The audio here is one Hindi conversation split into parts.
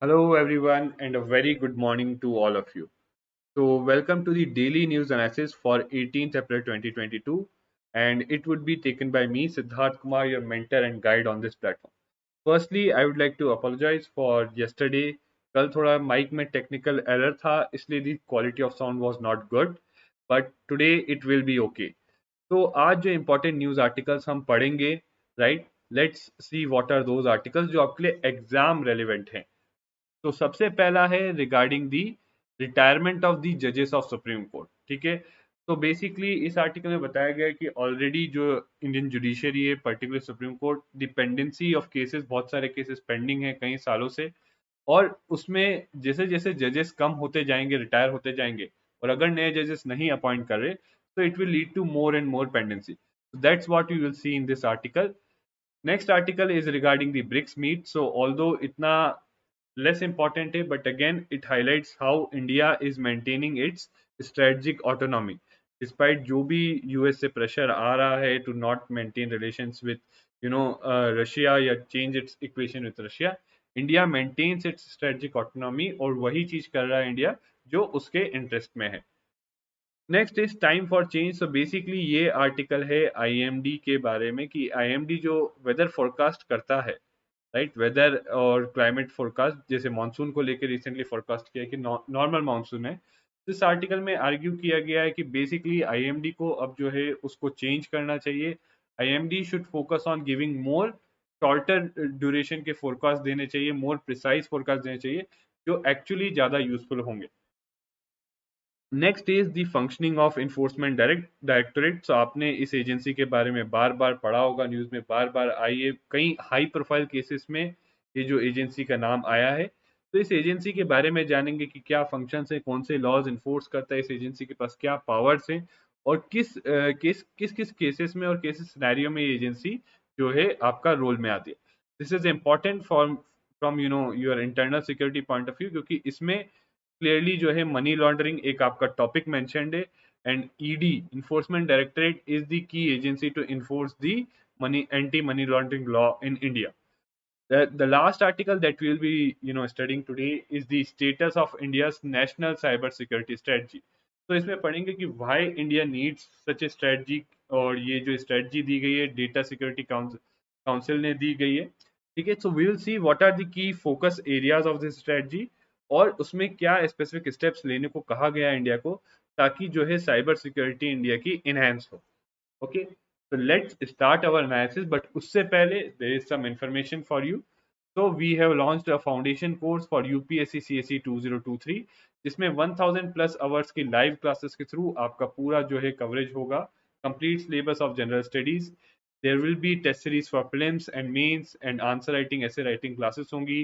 Hello, everyone, and a very good morning to all of you. Welcome to the daily news analysis for 18th April 2022, and it would be taken by me, Siddharth Kumar, your mentor and guide on this platform. Firstly, I would like to apologize for yesterday. कल थोड़ा माइक में टेक्निकल एरर था इसलिए the quality of sound was not good but today it will be okay तो आज जो इम्पोर्टेंट न्यूज़ आर्टिकल्स हम पढ़ेंगे right let's see what are those articles जो आपके लिए एग्जाम रेलिवेंट हैं तो सबसे पहला है regarding the retirement of the जजेस ऑफ सुप्रीम कोर्ट ठीक है तो बेसिकली इस आर्टिकल में बताया गया है कि ऑलरेडी जो इंडियन जुडिशरी है particular supreme court dependency of cases बहुत सारे केसेस पेंडिंग है कई सालों से और उसमें जैसे जैसे जजेस कम होते जाएंगे रिटायर होते जाएंगे और अगर नए जजेस नहीं अपॉइंट कर रहे तो it will lead to more and more pendency that's what you will see in this article next article is regarding the BRICS meet so although इतना less important है but again it highlights how India is maintaining its strategic autonomy despite जो भी यूएस से प्रेशर आ रहा है to not maintain relations with Russia या change its equation with Russia India maintains its strategic autonomy और वही चीज कर रहा है इंडिया जो उसके इंटरेस्ट में है next is time for change so basically ये आर्टिकल है आईएमडी के बारे में कि आईएमडी जो वेदर फोरकास्ट करता है राइट वेदर और क्लाइमेट फोरकास्ट जैसे मानसून को लेकर रिसेंटली फोरकास्ट किया कि नॉर्मल मानसून है तो इस आर्टिकल में आर्ग्यू किया गया है कि बेसिकली आईएमडी को अब जो है उसको चेंज करना चाहिए IMD should focus on giving more shorter duration के फोरकास्ट देने चाहिए मोर प्रिसाइज फोरकास्ट देने चाहिए जो एक्चुअली ज्यादा यूजफुल होंगे next is the functioning of enforcement directorate so आपने इस एजेंसी के बारे में बार बार पढ़ा होगा न्यूज में बार बार आई है कई हाई प्रोफाइल केसेस में ये जो एजेंसी का नाम आया है तो इस एजेंसी के बारे में जानेंगे कि क्या फंक्शंस है कौन से लॉज इन्फोर्स करता है इस एजेंसी के पास क्या पावर्स हैं और किस केसेस में और कैसे सिनेरियो में ये एजेंसी जो है आपका रोल में आती है this is important for from your internal security point of view क्योंकि इसमें क्लियरली जो है मनी लॉन्ड्रिंग एक आपका टॉपिक मेंशनड है and ED enforcement directorate is the key agency to enforce the money anti money laundering law in India the last article that we'll be studying today is the status of India's national cyber security strategy तो इसमें पढ़ेंगे कि why India needs such a strategy और ये जो strategy दी गई है डेटा सिक्योरिटी काउंसिल ने दी गई है ठीक है so we will see what are the key focus areas of this strategy और उसमें क्या स्पेसिफिक स्टेप्स लेने को कहा गया है इंडिया को ताकि जो है साइबर सिक्योरिटी इंडिया की इनहेंस हो okay so let's start our analysis but उससे पहले there is some information for you so we have launched a foundation course for UPSC CSE 2023 जिसमें 1000 प्लस आवर्स की लाइव क्लासेस के थ्रू आपका पूरा जो है कवरेज होगा complete syllabus of general studies there will be test series for prelims and mains and answer writing ऐसे राइटिंग क्लासेस होंगी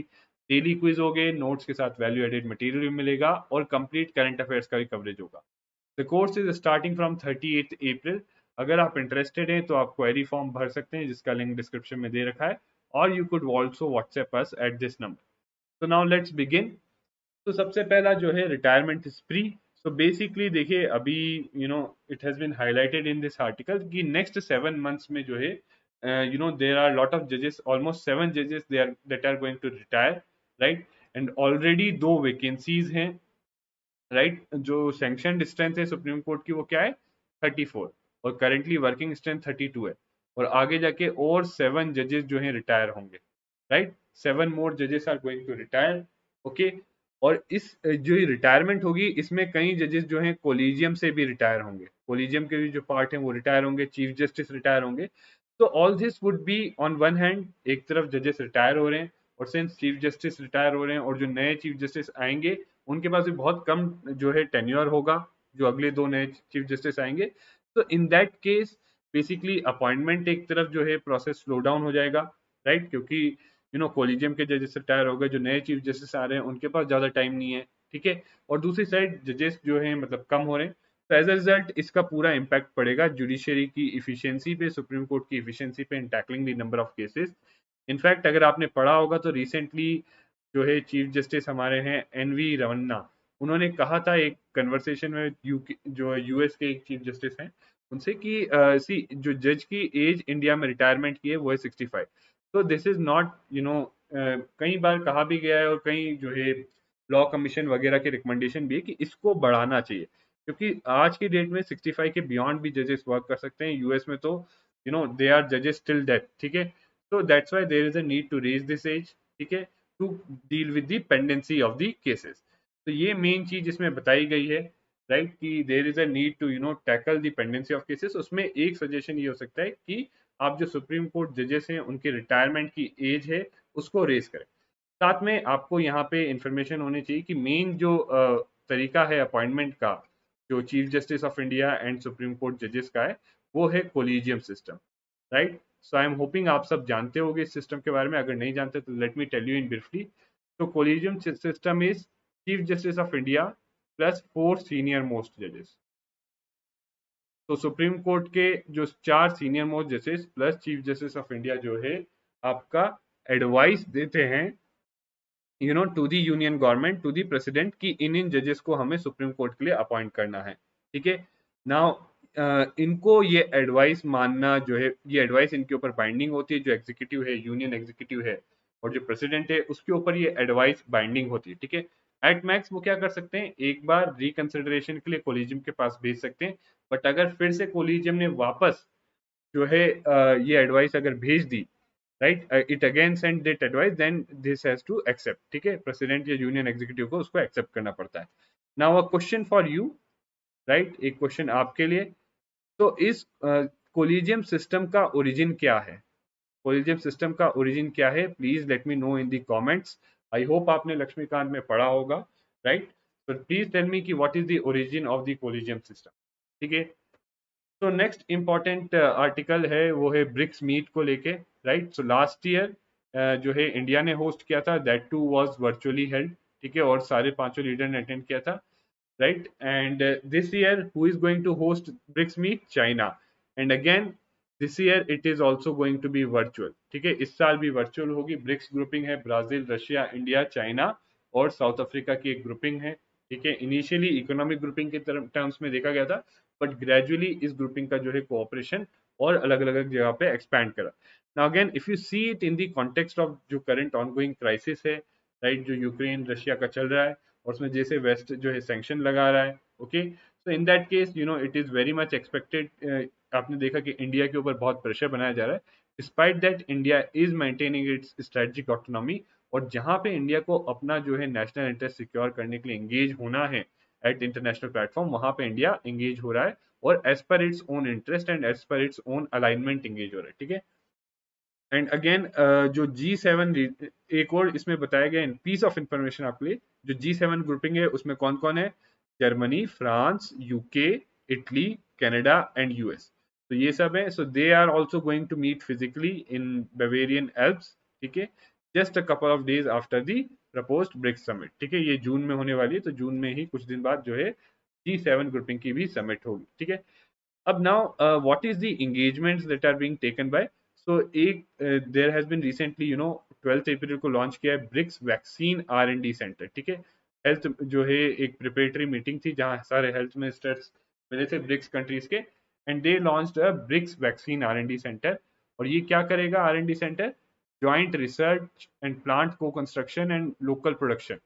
डेली क्विज होंगे नोट्स के साथ वैल्यू एडेड मटेरियल भी मिलेगा और कंप्लीट करंट अफेयर्स का भी कवरेज होगा the course is starting from 38 अप्रैल अगर आप इंटरेस्टेड हैं तो आप क्वेरी फॉर्म भर सकते हैं जिसका लिंक डिस्क्रिप्शन में दे रखा है और you could also WhatsApp us at this number तो नाउ लेट्स बिगिन तो सबसे पहला जो है रिटायरमेंट स्प्री सो बेसिकली देखिए अभी it has been highlighted in this article कि नेक्स्ट 7 मंथ्स में जो है देर आर लॉट ऑफ जजेस ऑलमोस्ट 7 जजेस they are that are going to retire right and already 2 vacancies हैं राइट जो सैंक्शन स्ट्रेंथ है सुप्रीम कोर्ट की वो क्या है 34 और करेंटली वर्किंग स्ट्रेंथ 32 है और आगे जाके और 7 जजेस जो हैं रिटायर होंगे राइट 7 मोर जजेस are going to retire okay और इस जो रिटायरमेंट होगी इसमें कई जजेस जो हैं कोलिजियम से भी रिटायर होंगे कोलिजियम के भी जो पार्ट हैं वो रिटायर होंगे चीफ जस्टिस रिटायर होंगे तो all this would be on one hand एक तरफ जजेस रिटायर हो रहे हैं और सिंस चीफ जस्टिस रिटायर हो रहे हैं और जो नए चीफ जस्टिस आएंगे उनके पास भी बहुत कम जो है टेन्योर होगा जो अगले 2 नए चीफ जस्टिस आएंगे तो in that case basically appointment एक तरफ जो है प्रोसेस स्लो डाउन हो जाएगा राइट क्योंकि कोलिजियम के जजेस रिटायर हो गए जो नए चीफ जस्टिस आ रहे हैं उनके पास ज़्यादा टाइम नहीं है ठीक है और दूसरी साइड जजेस जो है मतलब कम हो रहे हैं तो एज अ रिजल्ट इसका पूरा इम्पैक्ट पड़ेगा जुडिशरी की इफिशियंसी पे सुप्रीम कोर्ट की इफिशियंसी पे in tackling the number of cases in fact अगर आपने पढ़ा होगा तो रिसेंटली जो है चीफ जस्टिस हमारे हैं एनवी रमन्ना उन्होंने कहा था एक कन्वर्सेशन में यूके जो यूएस के एक चीफ जस्टिस हैं उनसे कि सी जो जज की एज इंडिया में रिटायरमेंट की है वो है 65 तो दिस इज नॉट कई बार कहा भी गया है और कई जो है लॉ कमीशन वगैरह के रिकमेंडेशन भी है कि इसको बढ़ाना चाहिए, क्योंकि आज की डेट में 65 के बियॉन्ड भी जजेस वर्क कर सकते हैं। यूएस में तो दे आर जजेस टिल डेथ, ठीक है। तो that's why there is a need to raise this age, ठीक है, to deal with the pendency of the cases. तो ये मेन चीज इसमें बताई गई है, राइट, कि there is a need to tackle the pendency of cases. उसमें एक सजेशन ये हो सकता है कि आप जो सुप्रीम कोर्ट जजेस हैं उनके रिटायरमेंट की एज है उसको रेज करें। साथ में आपको यहाँ पे इंफॉर्मेशन होनी चाहिए कि मेन जो तरीका है अपॉइंटमेंट का, जो chief justice of India and supreme court जजेस का है, वो है collegium system, right. So I am hoping आप सब जानते होंगे इस सिस्टम के बारे में। अगर नहीं जानते तो let me tell you in briefly. तो collegium system is chief justice of India plus 4 senior most जजेस। तो सुप्रीम कोर्ट के जो 4 सीनियर मोस्ट जजेस plus chief justice of India जो है आपका एडवाइस देते हैं to the union government, to the president, कि इन जजेस को हमें सुप्रीम कोर्ट के लिए अपॉइंट करना है, ठीक है। नाउ इनको ये एडवाइस मानना जो है, ये एडवाइस इनके ऊपर बाइंडिंग होती है। जो एग्जीक्यूटिव है, यूनियन एग्जीक्यूटिव है, और जो प्रेसिडेंट है उसके ऊपर ये एडवाइस बाइंडिंग होती है, ठीक है। एट मैक्स वो क्या कर सकते हैं, एक बार रिकंसिडरेशन के लिए कोलिजियम के पास भेज सकते हैं। बट अगर फिर से कोलिजियम ने वापस जो है ये एडवाइस अगर भेज दी, right, it again send that advice, then this has to accept, ठीक है। प्रेसिडेंट या यूनियन एग्जीक्यूटिव को उसको एक्सेप्ट करना पड़ता है। Now a question for you, right, एक क्वेश्चन आपके लिए। तो इस कोलिजियम सिस्टम का ओरिजिन क्या है? कोलिजियम सिस्टम का ओरिजिन क्या है? Please let me know in the comments. I hope आपने लक्ष्मीकांत में पढ़ा होगा, राइट। तो प्लीज टेल मी कि what is the origin of the collegium system, ठीक है। तो नेक्स्ट इंपॉर्टेंट आर्टिकल है वो है ब्रिक्स मीट को लेके, राइट। सो लास्ट ईयर जो है इंडिया ने होस्ट किया था, that too was virtually held, ठीक है, और सारे पांचों लीडर ने अटेंड किया था, right? And this year, who is going to host BRICS meet? China. And again, this year it is also going to be virtual. ठीक है, इस साल भी वर्चुअल होगी। ब्रिक्स ग्रुपिंग है ब्राजील, रशिया, इंडिया, चाइना और साउथ अफ्रीका की एक ग्रुपिंग है, ठीक है। इनिशियली इकोनॉमिक ग्रुपिंग के टर्म्स में देखा गया था, बट ग्रेजुअली इस ग्रुपिंग का जो है कोऑपरेशन और अलग अलग जगह पे एक्सपैंड करा। Now again if you see it in the context of जो करंट ऑनगोइंग क्राइसिस है, राइट, जो यूक्रेन रशिया का चल रहा है, और उसमें जैसे वेस्ट जो है सैंक्शन लगा रहा है, okay. So in that case it is very much expected. आपने देखा कि इंडिया के ऊपर बहुत प्रेशर बनाया जा रहा है। Despite that India is maintaining it's strategic autonomy, और जहां पे इंडिया को अपना जो है नेशनल इंटरेस्ट सिक्योर करने के लिए एंगेज होना है एट इंटरनेशनल प्लेटफॉर्म, वहां पे इंडिया एंगेज हो रहा है और as per its own interest and as per its own alignment engage हो रहा है, ठीक है। एंड अगेन जो G7, एक और इसमें बताया गया पीस ऑफ इंफॉर्मेशन आपके लिए, जो G7 ग्रुपिंग है उसमें कौन कौन है? Germany, France, UK, Italy, Canada and US. तो ये सब है। So they are also going to meet physically in Bavarian Alps, ठीक है, just a couple of days after the proposed BRICS summit, ठीक है। ये जून में होने वाली है, तो जून में ही कुछ दिन बाद जो है G7 ग्रुपिंग की भी समिट होगी, ठीक है। अब now what is the engagements that are being taken by? So एक there has been recently 12th अप्रैल को लॉन्च किया है ब्रिक्स वैक्सीन R&D सेंटर, ठीक है। हेल्थ जो है एक प्रिपरेटरी मीटिंग थी जहां सारे हेल्थ मिनिस्टर्स मिले थे ब्रिक्स कंट्रीज के, and they launched a BRICS vaccine R&D centre. और ये क्या करेगा R&D centre? Joint research and plant co construction and local production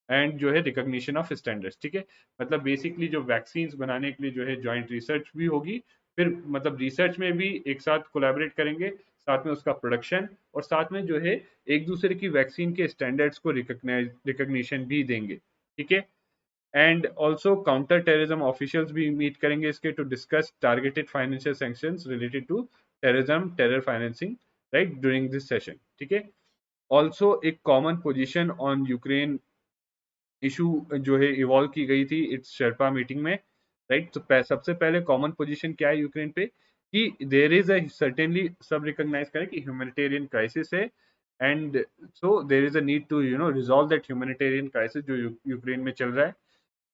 and जो है रिकॉग्निशन ऑफ स्टैंडर्ड्स, ठीक है। मतलब बेसिकली जो वैक्सीन बनाने के लिए जो है जॉइंट रिसर्च भी होगी, फिर मतलब रिसर्च में भी एक साथ कोलैबोरेट करेंगे, साथ में उसका प्रोडक्शन, और साथ में जो है एक दूसरे की वैक्सीन के स्टैंडर्ड्स को रिकॉग्निशन भी देंगे, ठीक है। And also counter terrorism officials भी मीट करेंगे इसके, to discuss targeted financial sanctions related to terrorism, terror financing, right, during this session, ठीक है। ऑल्सो एक common position on Ukraine issue जो है इवॉल्व की गई थी इट्स शेरपा मीटिंग में, राइट। तो सबसे पहले कॉमन पोजीशन क्या है यूक्रेन पे, कि देयर इज अ सर्टेनली सब रिकॉग्नाइज करें कि ह्यूमैनिटेरियन क्राइसिस है, and so there is a need to resolve that humanitarian crisis जो यूक्रेन में चल रहा है।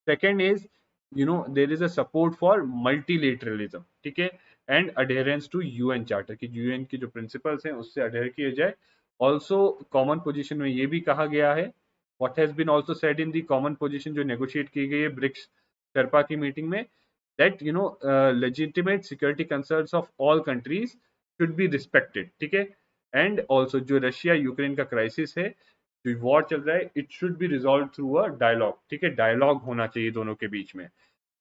Second is there is a support for multilateralism, ठीक है, and adherence to UN charter, की यूएन की जो प्रिंसिपल्स हैं उससे अडेयर किए जाए। ऑल्सो कॉमन पोजीशन में ये भी कहा गया है, what has been also said in the common position जो negotiate की गई है ब्रिक्स शेरपा की मीटिंग में, that legitimate security concerns of all countries should be respected, ठीक है, एंड ऑल्सो जो रशिया यूक्रेन का क्राइसिस है, जो वॉर चल रहा है, it should be resolve through a dialogue, ठीक है, डायलॉग होना चाहिए दोनों के बीच में,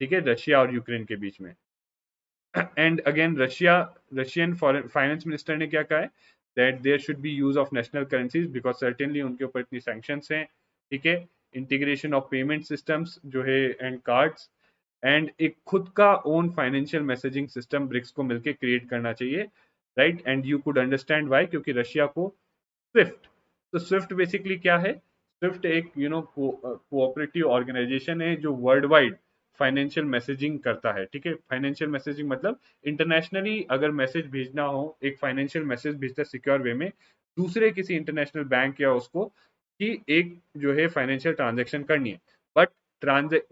ठीक है, रशिया और यूक्रेन के बीच में। And again Russian foreign finance minister ने क्या कहा है, that there should be use of national currencies because certainly उनके ऊपर इतनी सैंक्शंस हैं, ठीक है, इंटीग्रेशन ऑफ पेमेंट सिस्टम्स जो है एंड कार्ड्स, एंड एक खुद का own financial messaging system BRICS को मिलकर क्रिएट करना चाहिए, right. And you could understand why, क्योंकि रशिया को स्विफ्ट, तो स्विफ्ट बेसिकली क्या है, स्विफ्ट एक कोऑपरेटिव ऑर्गेनाइजेशन है जो वर्ल्ड वाइड फाइनेंशियल मैसेजिंग करता है, ठीक है। फाइनेंशियल मैसेजिंग मतलब इंटरनेशनली अगर मैसेज भेजना हो, एक फाइनेंशियल मैसेज भेजता है सिक्योर वे में दूसरे किसी इंटरनेशनल बैंक या उसको, कि एक जो है फाइनेंशियल ट्रांजेक्शन करनी है, बट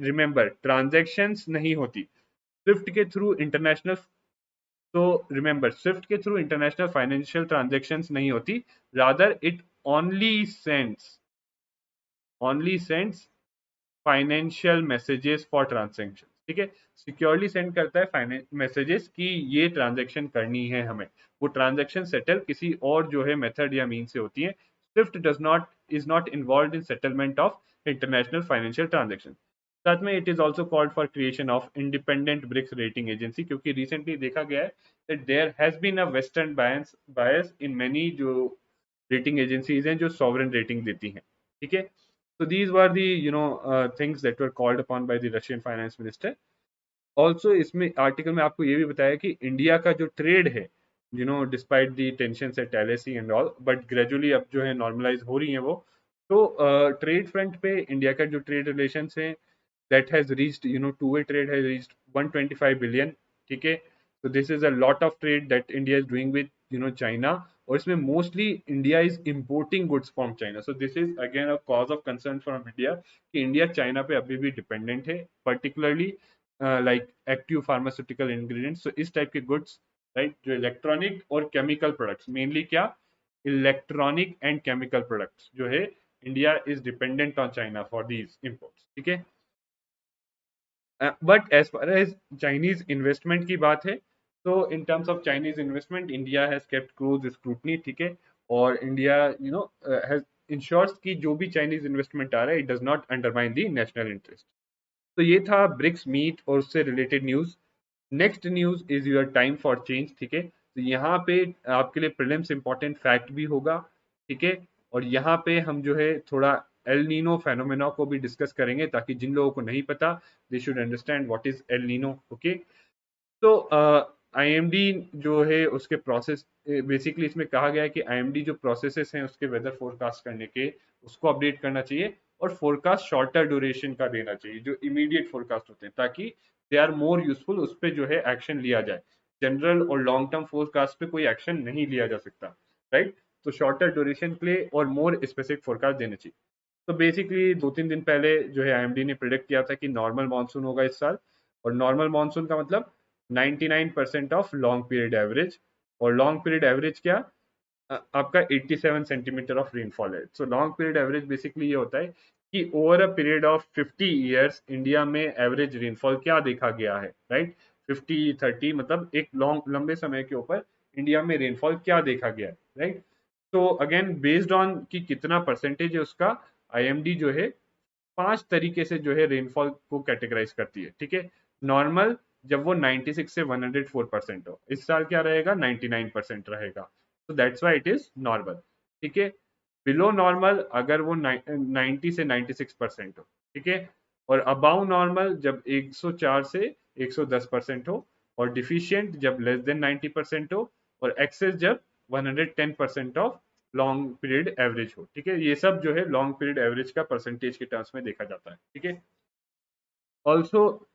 रिमेंबर ट्रांजेक्शन्स नहीं होती स्विफ्ट के थ्रू इंटरनेशनल, तो रिमेंबर स्विफ्ट के थ्रू इंटरनेशनल फाइनेंशियल ट्रांजेक्शन्स नहीं होती, rather it only sends only sends financial messages for transaction, ठीक है, सिक्योरली सेंड करता है फाइनेंस मैसेजेस कि ये ट्रांजेक्शन करनी है हमें, वो ट्रांजेक्शन सेटल किसी और जो है मेथड या मीन से होती है। SWIFT does not is not involve in settlement of international financial transaction. साथ में it is also called for creation of independent BRICS rating agency, क्योंकि रिसेंटली देखा गया है that there has been a western bias in many जो रेटिंग एजेंसीज हैं जो सॉवरेन रेटिंग देती हैं, ठीक है। So these were the things that were called upon by the Russian finance minister. Also इसमें आर्टिकल में आपको ये भी बताया कि इंडिया का जो ट्रेड है, despite the tension eight LAC and all, but gradually अब जो है नॉर्मलाइज हो रही है वो, तो ट्रेड फ्रंट पे इंडिया का जो ट्रेड रिलेशन है that has reached, two-way trade has reached 125 billion, ठीक है। so this is a lot of trade that India is doing with China, और इसमें mostly India is importing goods from China, so this is again a cause of concern from India कि India China पे अभी भी dependent है, particularly like active pharmaceutical ingredients, so इस type के goods, right, जो इलेक्ट्रॉनिक और केमिकल प्रोडक्ट्स, मेनली क्या, इलेक्ट्रॉनिक एंड केमिकल प्रोडक्ट्स जो है, India is dependent on China for these imports, ठीक है। But as far as Chinese investment की बात है, तो in terms of Chinese investment India has kept close scrutiny, ठीक है, और इंडिया हैज इंश्योर्स कि जो भी चाइनीज इन्वेस्टमेंट आ रहा है it does not undermine the national interest. तो ये था ब्रिक्स मीट और उससे related news. Next news is your time for change, ठीक है, तो यहाँ पे आपके लिए प्रीलिम्स इंपॉर्टेंट फैक्ट भी होगा, ठीक है, और यहाँ पे हम जो है थोड़ा एल नीनो फेनोमेना को भी डिस्कस करेंगे, ताकि जिन लोगों को नहीं पता they should understand what is L Nino, okay. तो आईएमडी जो है उसके प्रोसेस, बेसिकली इसमें कहा गया है कि आईएमडी जो प्रोसेसेस हैं उसके वेदर फोरकास्ट करने के, उसको अपडेट करना चाहिए, और फोरकास्ट शॉर्टर ड्यूरेशन का देना चाहिए जो इमीडिएट फोरकास्ट होते हैं, ताकि दे आर मोर यूजफुल, उस पर जो है एक्शन लिया जाए। जनरल और लॉन्ग टर्म फोरकास्ट पे कोई एक्शन नहीं लिया जा सकता, राइट। तो शॉर्टर ड्यूरेशन के लिए और मोर स्पेसिफिक फोरकास्ट देने चाहिए। तो बेसिकली 2-3 दिन पहले जो है आईएमडी ने प्रिडिक्ट किया था कि नॉर्मल मानसून होगा इस साल, और नॉर्मल मानसून का मतलब 99% ऑफ लॉन्ग पीरियड एवरेज, और लॉन्ग पीरियड एवरेज क्या, आपका 87 सेंटीमीटर ऑफ रेनफॉल है। So long period average basically ये होता है कि over a period of 50 years India में एवरेज रेनफॉल क्या देखा गया है, राइट। 50-30 मतलब एक लॉन्ग लंबे समय के ऊपर इंडिया में रेनफॉल क्या देखा गया है, राइट। तो अगेन बेस्ड ऑन कि कितना परसेंटेज है उसका, आईएमडी जो है 5 तरीके से जो है रेनफॉल को कैटेगराइज करती है, ठीक है। नॉर्मल जब वो 96 से 104% हो, इस साल क्या रहेगा, 99% रहेगा, तो that's why it is normal, ठीक है। बिलो नॉर्मल अगर वो 90 से 96% हो, ठीक है, और अबाउ नॉर्मल जब 104 से 110% हो, और डिफिशियंट जब लेस देन 90% हो, और एक्सेस जब 110% ऑफ लॉन्ग पीरियड एवरेज हो, ठीक है। ये सब जो है लॉन्ग पीरियड एवरेज का परसेंटेज के टर्म्स में देखा जाता है, ठीक है। ऑल्सो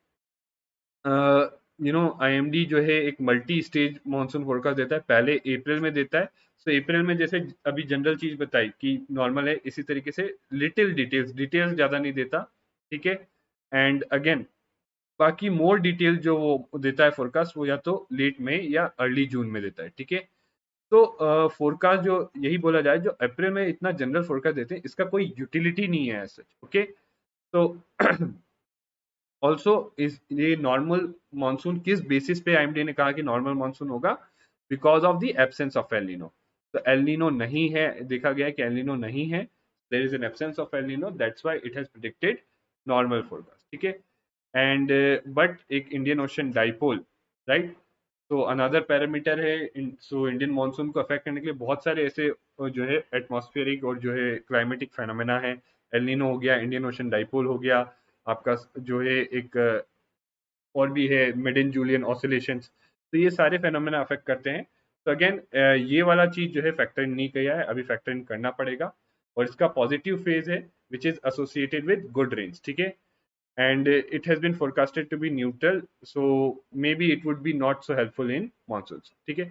आईएमडी जो है एक मल्टी स्टेज मानसून फोरकास्ट देता है, पहले अप्रैल में देता है। सो अप्रैल में जैसे अभी जनरल चीज बताई कि नॉर्मल है, इसी तरीके से लिटिल डिटेल्स डिटेल्स ज्यादा नहीं देता, ठीक है। एंड अगेन बाकी मोर डिटेल जो वो देता है फोरकास्ट, वो या तो लेट में या अर्ली जून में देता है, ठीक है। तो फोरकास्ट जो यही बोला जाए, जो अप्रैल में इतना जनरल फोरकास्ट देते हैं इसका कोई यूटिलिटी नहीं है सच, ओके। तो ऑल्सो इस ये नॉर्मल मानसून किस बेसिस पे आईएमडी ने कहा कि नॉर्मल मानसून होगा, because of the absence of El Nino. तो एल नीनो नहीं है, देखा गया कि एल नीनो नहीं है, there is an absence of El Nino, that's why it has predicted normal forecast, ठीक है। एंड बट एक इंडियन ओशन डाइपोल, राइट, तो अनदर पैरामीटर है। सो इंडियन मानसून को अफेक्ट करने के लिए बहुत सारे ऐसे जो है एटमॉस्फेरिक और जो है क्लाइमेटिक फेनोमेना है। एल नीनो हो गया, इंडियन ओशन डाइपोल हो गया, आपका जो है एक और भी है मिड जूलियन ऑसिलेशंस। तो ये सारे फेनोमेना अफेक्ट करते हैं। तो अगेन ये वाला चीज जो है फैक्टर इन नहीं किया है, अभी फैक्टर इन करना पड़ेगा। और इसका पॉजिटिव फेज है which is associated with good range, ठीक है। And it has been forecasted to be neutral, so maybe it would be not so helpful in monsoons, ठीक है।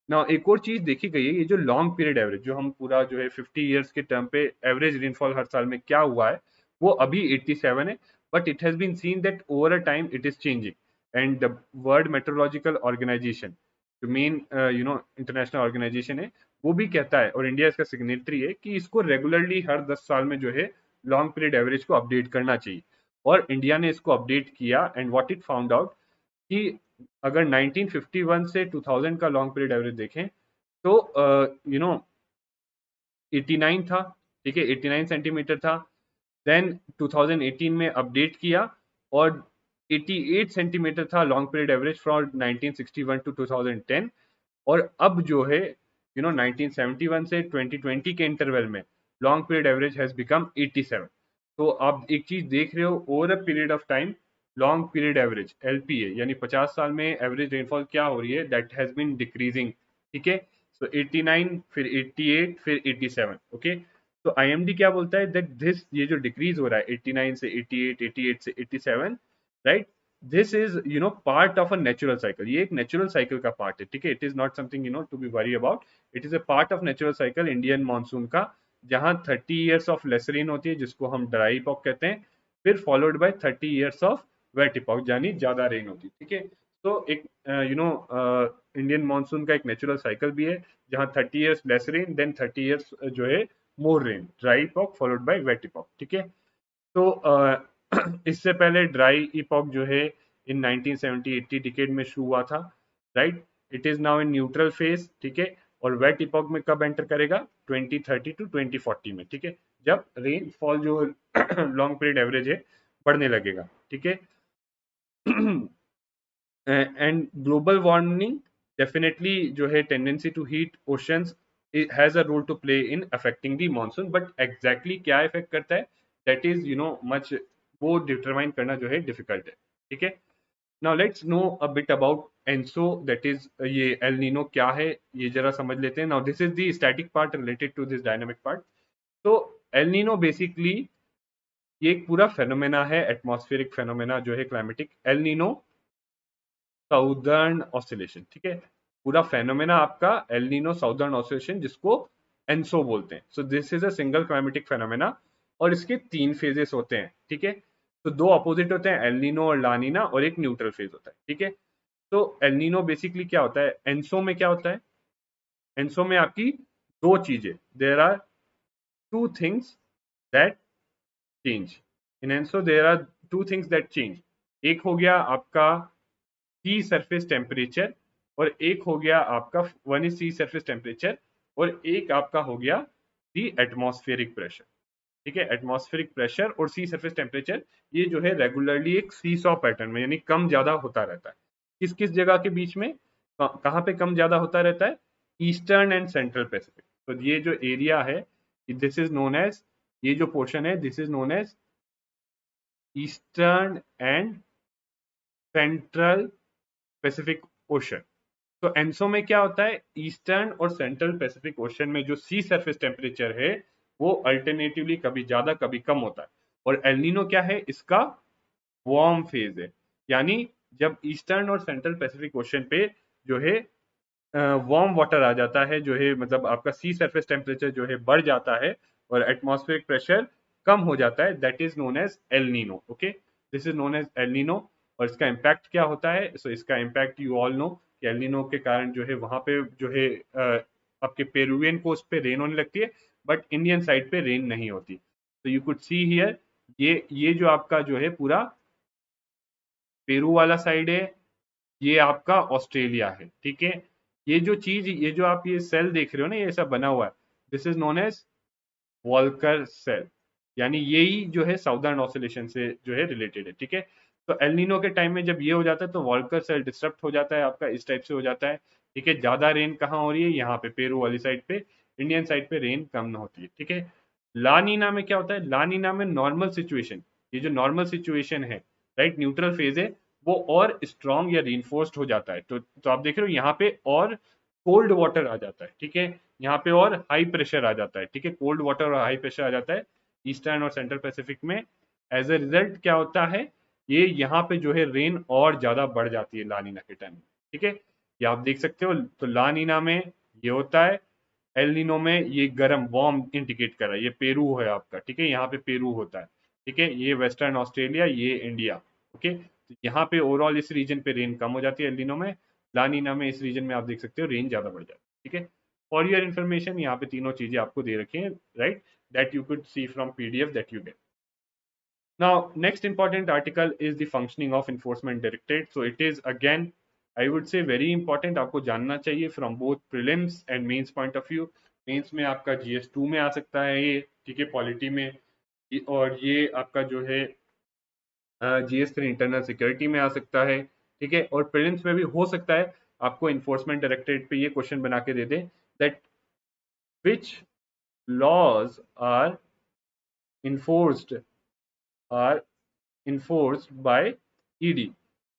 now एक और चीज देखी गई है, ये जो लॉन्ग पीरियड एवरेज, जो हम पूरा जो है 50 इयर्स के टर्म पे एवरेज रेनफॉल हर साल में क्या हुआ है, वो अभी 87 है, but it has been seen that over a time it is changing. And the world meteorological organisation, जो मेन इंटरनेशनल ऑर्गेनाइजेशन है, वो भी कहता है, और इंडिया इसका सिग्नेटरी है, कि इसको रेगुलरली हर 10 साल में जो है लॉन्ग पीरियड एवरेज को अपडेट करना चाहिए। और इंडिया ने इसको अपडेट किया, and what it found out कि अगर 1951 से 2000 का लॉन्ग पीरियड एवरेज देखें तो 89 था, ठीक है, 89 सेंटीमीटर था। देन 2018 में अपडेट किया और 88 सेंटीमीटर था long period average from 1961 to 2010। और अब जो है 1971 से 2020 के इंटरवल में long period average has become 87। तो आप एक चीज देख रहे हो, over a period of time long period average LPA यानी 50 साल में एवरेज रेनफॉल क्या हो रही है, दैट हैज बीन डिक्रीजिंग, ठीक है। सो 89, फिर 88, फिर 87, ओके। तो आईएमडी क्या बोलता है, दैट दिस ये जो डिक्रीज हो रहा है 89 से 88, 88 से 87, right, this is part of a natural cycle. ये एक नेचुरल साइकिल का पार्ट है, ठीक है। It is not something to be worry about, it is a part of natural cycle Indian monsoon का, जहां 30 इयर्स ऑफ लेस रेन होती है, जिसको हम ड्राई इपॉक कहते हैं, फिर followed by 30 years of wet epoch, यानी ज्यादा रेन होती है, ठीक है। तो एक इंडियन मानसून का एक नेचुरल साइकिल भी है, जहां 30 years less rain, then 30 years जो है more rain, dry epoch followed by wet epoch, ठीक है। तो इससे पहले ड्राई इपॉक जो है इन 1970-80 डिकेड में शुरू हुआ था, right. It is now in neutral phase, ठीक है। और वेट इपॉक में कब एंटर करेगा, 2030 टू 2040 में, ठीक है, जब रेनफॉल जो लॉन्ग पीरियड एवरेज है बढ़ने लगेगा, ठीक है। एंड ग्लोबल वार्मिंग डेफिनेटली जो है tendency to heat oceans has a role to play in affecting the monsoon, but exactly क्या इफेक्ट करता है, दैट इज मच, वो डिटरमाइन करना जो है डिफिकल्ट है, ठीक है। Now let's know a bit about ENSO, that is ये एल नीनो क्या है, ये जरा समझ लेते हैं। Now this is the static part related to this dynamic part. तो एल नीनो बेसिकली ये एक पूरा फेनोमेना है, एटमॉस्फेरिक फेनोमेना जो है climatic, El Nino southern oscillation, ठीक है। पूरा फेनोमेना आपका एल नीनो साउदर्न ऑसिलेशन, जिसको एनसो बोलते हैं। So this is a single climatic phenomena, और इसके 3 फेजेस होते हैं, ठीक है। तो 2 अपोजिट होते हैं, एल नीनो और ला नीना, और एक न्यूट्रल फेज होता है, ठीक है। तो एल नीनो बेसिकली क्या होता है, एनसो में क्या होता है, एनसो में आपकी 2 चीजें, there are 2 things that change in ENSO, there are 2 things that change. एक हो गया आपका सी सरफेस टेम्परेचर, और एक हो गया आपका, one is sea surface temperature, और एक आपका हो गया दी एटमॉस्फेरिक प्रेशर, ठीक है। एटमॉस्फेरिक प्रेशर और सी सरफेस टेम्परेचर, ये जो है रेगुलरली एक सी सॉ पैटर्न में, यानी कम ज्यादा होता रहता है। किस किस जगह के बीच में, कहाँ पे कम ज्यादा होता रहता है, ईस्टर्न एंड सेंट्रल पैसिफिक। तो ये जो एरिया है, दिस इज नोन एज, ये जो पोर्शन है, this is known as eastern and central Pacific ocean. तो एनसो में क्या होता है, ईस्टर्न और सेंट्रल पैसिफिक ओशन में जो सी सरफेस टेम्परेचर है, वो अल्टरनेटिवली कभी ज्यादा कभी कम होता है। और एलनीनो क्या है, इसका वार्म फेज है, यानी जब ईस्टर्न और सेंट्रल पैसिफिक ओशन पे जो है वार्म वाटर आ जाता है, जो है मतलब आपका सी सरफेस टेम्परेचर जो है बढ़ जाता है, और एटमॉस्फेरिक प्रेशर कम हो जाता है, that is known as El Nino, okay. This is known as El Nino. और इसका इम्पैक्ट क्या होता है, सो इसका इम्पैक्ट यू ऑल नो कि एल नीनो के कारण जो है वहां पे जो है आपके पेरुवियन कोस्ट पे रेन होने लगती है, बट इंडियन साइड पे रेन नहीं होती। तो यू कुड सी हियर, ये जो आपका जो है पूरा पेरू वाला साइड है, ये आपका ऑस्ट्रेलिया है, ठीक है। ये जो चीज, ये जो आप ये सेल देख रहे हो ना, ये ऐसा बना हुआ है, this is known as Walker cell, यानी यही जो है साउदर्न ऑसिलेशन से जो है रिलेटेड है, ठीक है। तो एलनीनो के टाइम में जब ये हो जाता है तो वॉल्कर सेल डिस्टर्ब हो जाता है आपका, इस टाइप से हो जाता है, ठीक है। ज्यादा रेन कहाँ हो रही है, यहाँ पे पेरू वाली साइड पे, इंडियन साइड पे रेन कम न होती है, ठीक है। ला नीना में क्या होता है, ला नीना में नॉर्मल सिचुएशन, ये जो नॉर्मल सिचुएशन है, राइट, न्यूट्रल फेज है, वो और स्ट्रॉन्ग या रीइंफोर्स्ड हो जाता है। तो आप देख रहे हो यहाँ पे और कोल्ड वाटर आ जाता है, ठीक है। यहाँ पे और हाई प्रेशर आ जाता है, ठीक है, कोल्ड वाटर और हाई प्रेशर आ जाता है ईस्टर्न और सेंट्रल पैसिफिक में। एज ए रिजल्ट क्या होता है, ये यहाँ पे जो है रेन और ज्यादा बढ़ जाती है लानीना के टाइम में, ठीक है। ये आप देख सकते हो, तो लानीना में ये होता है, एल नीनो में ये गर्म वार्म इंडिकेट कर रहा है, ये पेरू है आपका, ठीक है, यहाँ पे पेरू होता है, ठीक है, ये वेस्टर्न ऑस्ट्रेलिया, ये इंडिया, ओके। तो यहाँ पे ओवरऑल इस रीजन पे रेन कम हो जाती है एल नीनो में, लानीना में इस रीजन में आप देख सकते हो रेन ज्यादा बढ़ जाती है, ठीक है। फॉर योर इन्फॉर्मेशन यहाँ पे तीनों चीजें आपको दे रखी हैं, right, that you could see from PDF that you get. Now, next important article is the functioning of enforcement directorate. So it is again, I would say very important. आपको जानना चाहिए from both prelims and mains point of view. Mains में आपका GS2 में आ सकता है ये, ठीक है, पॉलिटी में, और ये आपका जो है GS3 इंटरनल सिक्योरिटी में आ सकता है, ठीक है, और प्रीलिम्स में भी हो सकता है आपको इन्फोर्समेंट डायरेक्टरेट पे ये क्वेश्चन बना के दे दे that which laws are enforced are enforced by ED।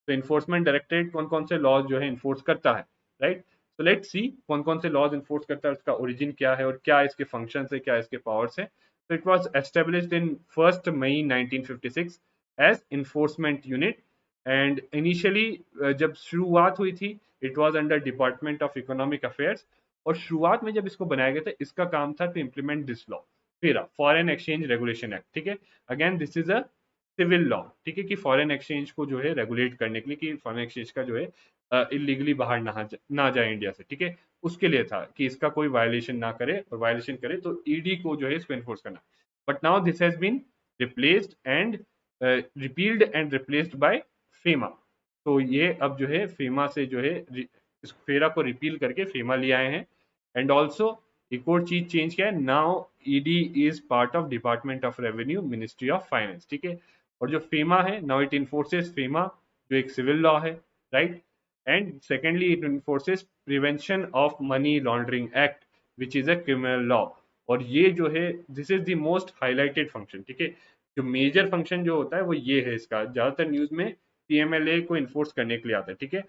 तो इन्फोर्समेंट डायरेक्टरेट कौन कौन से लॉज जो है इन्फोर्स करता है, राइट। सो लेट्स सी कौन कौन से लॉज इन्फोर्स करता है, उसका ओरिजिन क्या है और क्या इसके फंक्शंस है, क्या इसके पावर्स है। तो it was established in 1 May 1956 as enforcement unit, and initially जब शुरुआत हुई थी it was under department of economic affairs, और शुरुआत में जब इसको बनाया गया था इसका काम था टू इम्प्लीमेंट दिस लॉ, फिर फॉरेन एक्सचेंज रेगुलेशन एक्ट, ठीक है। Again this is a civil law, ठीक है, कि फॉरेन एक्सचेंज को जो है रेगुलेट करने के लिए, कि फॉरेन एक्सचेंज का जो है इलीगली बाहर ना जाए इंडिया से, ठीक है, उसके लिए था कि इसका कोई वायलेशन ना करे, और वायलेशन करे तो ईडी को जो है इसको एनफोर्स करना। But now this has been replaced and repealed and replaced by FEMA. तो ये अब जो है फेमा से जो है इस फेरा को रिपील करके फेमा ले आए हैं। एंड ऑल्सो एक और चीज चेंज किया है, now ED is part of department of revenue ministry of finance, ठीक है। और जो फेमा है, नाउ इट इन्फोर्सेस फेमा, जो एक सिविल लॉ है, right. And secondly it enforces prevention of money laundering act which is a criminal law. और ये जो है this is the most highlighted function, ठीक है। जो मेजर फंक्शन जो होता है वो ये है इसका, ज्यादातर न्यूज में पीएमएलए को इन्फोर्स करने के लिए आता है, ठीक है।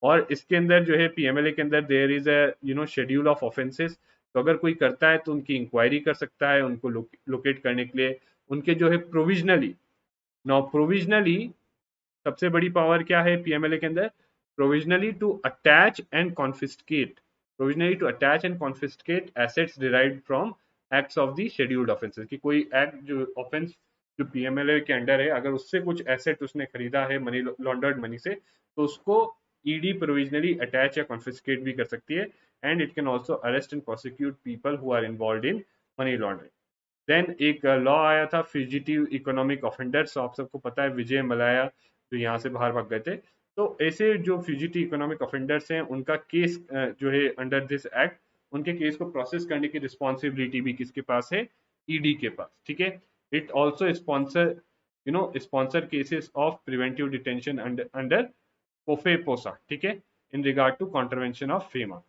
और इसके अंदर जो है पीएमएलए के अंदर there is a schedule of offences. तो अगर कोई करता है तो उनकी इंक्वायरी कर सकता है, उनको लोकेट करने के लिए उनके जो है प्रोविजनली, नाउ प्रोविजनली सबसे बड़ी पावर क्या है पीएमएलए के अंदर, provisionally to attach and confiscate, provisionally to attach and confiscate assets derived from acts of the scheduled offences, कि कोई एक्ट जो ऑफेंस जो पीएमएलए के अंडर है, अगर उससे कुछ एसेट उसने खरीदा है मनी लॉन्डर्ड मनी से, तो उसको ईडी प्रोविजनली अटैच या कॉन्फिस्केट भी कर सकती है। And it can also arrest and prosecute people who are involve in money laundering. Then एक लॉ आया था फ्यूजिटिव इकोनॉमिक ऑफेंडर्स, आप सबको पता है विजय मलाया जो यहाँ से बाहर भाग गए थे। तो ऐसे जो फ्यूजिटिव इकोनॉमिक ऑफेंडर्स हैं उनका केस जो है अंडर दिस एक्ट, उनके केस को प्रोसेस करने की रिस्पॉन्सिबिलिटी भी किसके पास है, ईडी के पास, ठीक है। It also sponsor sponsor cases of preventive detention under COFEPOSA, ठीक है, in regard to contravention of FEMA.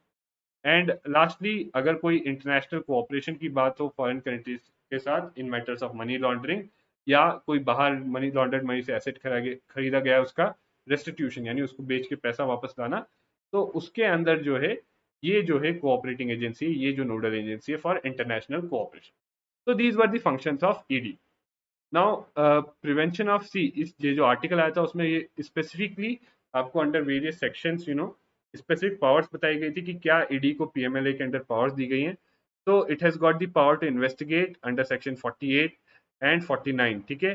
And lastly अगर कोई इंटरनेशनल कोऑपरेशन की बात हो फॉरेन कंट्रीज के साथ इन मैटर्स ऑफ मनी लॉन्ड्रिंग, या कोई बाहर मनी लॉन्ड्रेड मनी से एसेट खरीदा गया है उसका रेस्टिट्यूशन, यानी उसको बेच के पैसा वापस लाना, तो उसके अंदर जो है ये जो है कोऑपरेटिंग एजेंसी, ये जो नोडल एजेंसी है फॉर इंटरनेशनल कोऑपरेशन। तो these were the functions of ED. Now prevention of C, इस ये जो आर्टिकल आया था उसमें ये स्पेसिफिकली आपको under various sections specific powers बताई गई थी कि क्या ईडी को पीएमएलए के अंदर पावर्स दी गई हैं। तो it has got the power to investigate under section 48 and 49, ठीक है।